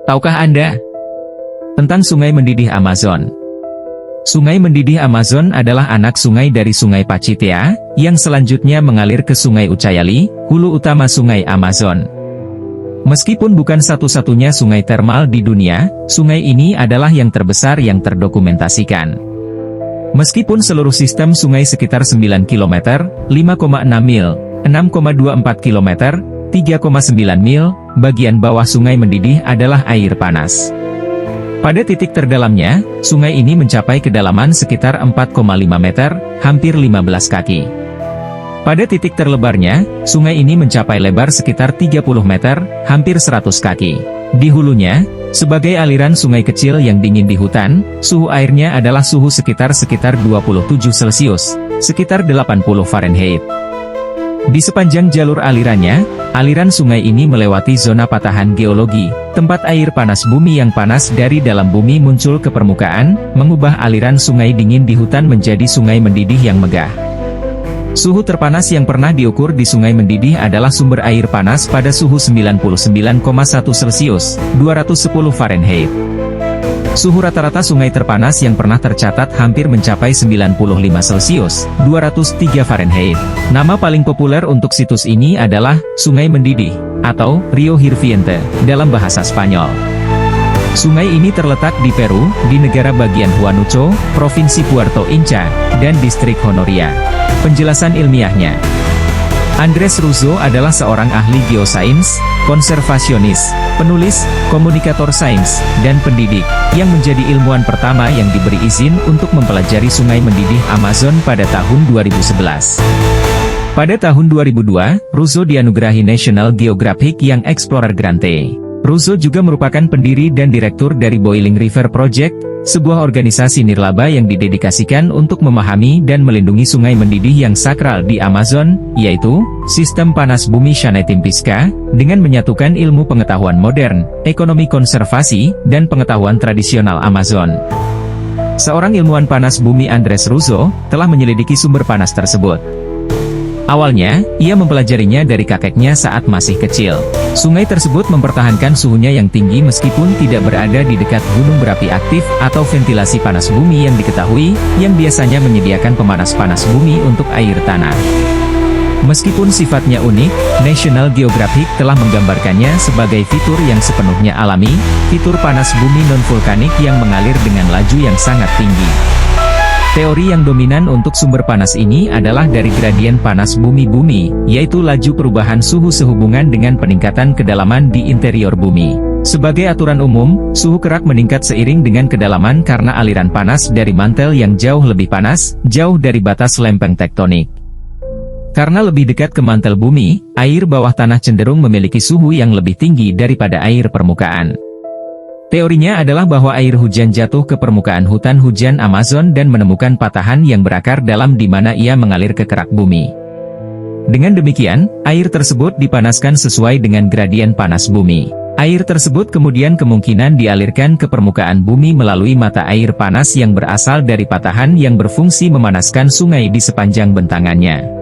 Tahukah Anda tentang Sungai Mendidih Amazon? Sungai Mendidih Amazon adalah anak sungai dari Sungai Pachitea, yang selanjutnya mengalir ke Sungai Ucayali, hulu utama Sungai Amazon. Meskipun bukan satu-satunya sungai termal di dunia, sungai ini adalah yang terbesar yang terdokumentasikan. Meskipun seluruh sistem sungai sekitar 9 km, 5,6 mil, 6,24 km, 3,9 mil, bagian bawah Sungai Mendidih adalah air panas. Pada titik terdalamnya, sungai ini mencapai kedalaman sekitar 4,5 meter, hampir 15 kaki. Pada titik terlebarnya, sungai ini mencapai lebar sekitar 30 meter, hampir 100 kaki. Di hulunya, sebagai aliran sungai kecil yang dingin di hutan, suhu airnya adalah suhu sekitar 27 Celcius, sekitar 80 Fahrenheit. Di sepanjang jalur alirannya, aliran sungai ini melewati zona patahan geologi, tempat air panas bumi yang panas dari dalam bumi muncul ke permukaan, mengubah aliran sungai dingin di hutan menjadi sungai mendidih yang megah. Suhu terpanas yang pernah diukur di Sungai Mendidih adalah sumber air panas pada suhu 99,1 Celcius, 210 Fahrenheit. Suhu rata-rata sungai terpanas yang pernah tercatat hampir mencapai 95 Celcius, 203 Fahrenheit. Nama paling populer untuk situs ini adalah Sungai Mendidih, atau Rio Hirviente, dalam bahasa Spanyol. Sungai ini terletak di Peru, di negara bagian Huanuco, Provinsi Puerto Inca, dan Distrik Honoria. Penjelasan ilmiahnya. Andres Russo adalah seorang ahli geosains, konservasionis, penulis, komunikator sains, dan pendidik, yang menjadi ilmuwan pertama yang diberi izin untuk mempelajari Sungai Mendidih Amazon pada tahun 2011. Pada tahun 2002, Russo dianugerahi National Geographic Young Explorer Grante. Russo juga merupakan pendiri dan direktur dari Boiling River Project, sebuah organisasi nirlaba yang didedikasikan untuk memahami dan melindungi sungai mendidih yang sakral di Amazon, yaitu Sistem Panas Bumi Xanettimpisca, dengan menyatukan ilmu pengetahuan modern, ekonomi konservasi, dan pengetahuan tradisional Amazon. Seorang ilmuwan panas bumi Andres Russo, telah menyelidiki sumber panas tersebut. Awalnya, ia mempelajarinya dari kakeknya saat masih kecil. Sungai tersebut mempertahankan suhunya yang tinggi meskipun tidak berada di dekat gunung berapi aktif atau ventilasi panas bumi yang diketahui, yang biasanya menyediakan pemanas panas bumi untuk air tanah. Meskipun sifatnya unik, National Geographic telah menggambarkannya sebagai fitur yang sepenuhnya alami, fitur panas bumi non-vulkanik yang mengalir dengan laju yang sangat tinggi. Teori yang dominan untuk sumber panas ini adalah dari gradien panas bumi-bumi, yaitu laju perubahan suhu sehubungan dengan peningkatan kedalaman di interior bumi. Sebagai aturan umum, suhu kerak meningkat seiring dengan kedalaman karena aliran panas dari mantel yang jauh lebih panas, jauh dari batas lempeng tektonik. Karena lebih dekat ke mantel bumi, air bawah tanah cenderung memiliki suhu yang lebih tinggi daripada air permukaan. Teorinya adalah bahwa air hujan jatuh ke permukaan hutan hujan Amazon dan menemukan patahan yang berakar dalam di mana ia mengalir ke kerak bumi. Dengan demikian, air tersebut dipanaskan sesuai dengan gradien panas bumi. Air tersebut kemudian kemungkinan dialirkan ke permukaan bumi melalui mata air panas yang berasal dari patahan yang berfungsi memanaskan sungai di sepanjang bentangannya.